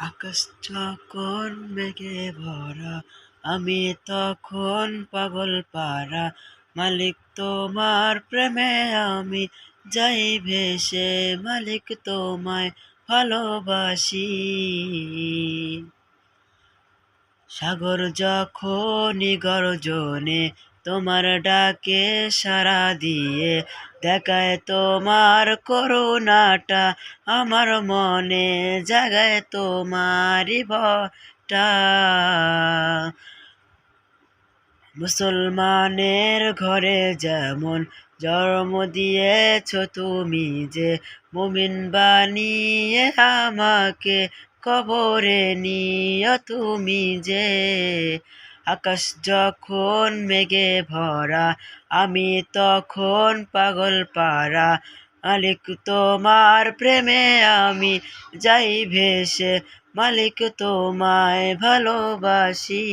আকাশ যখন মেঘে ভরা, আমি তখন পাগল পারা। মালিক তোমার প্রেমে আমি যাই ভেসে, মালিক তোমায় ভালোবাসি। সাগর যখনই গর্জনে তোমার ডাকে সাড়া দিয়ে, দেখায় তোমার করুণাটা আমার মনে, জাগায় তোমারই ভটা। মুসলমানের ঘরে যেমন জন্ম দিয়েছ তুমি, যে মুমিন বানিয়ে আমাকে কবরে নিও তুমি যে। আকাশ যখন মেঘে ভরা, আমি তখন পাগল পারা। মালিক তোমার প্রেমে আমি যাই ভেসে, মালিক তোমায় ভালোবাসি।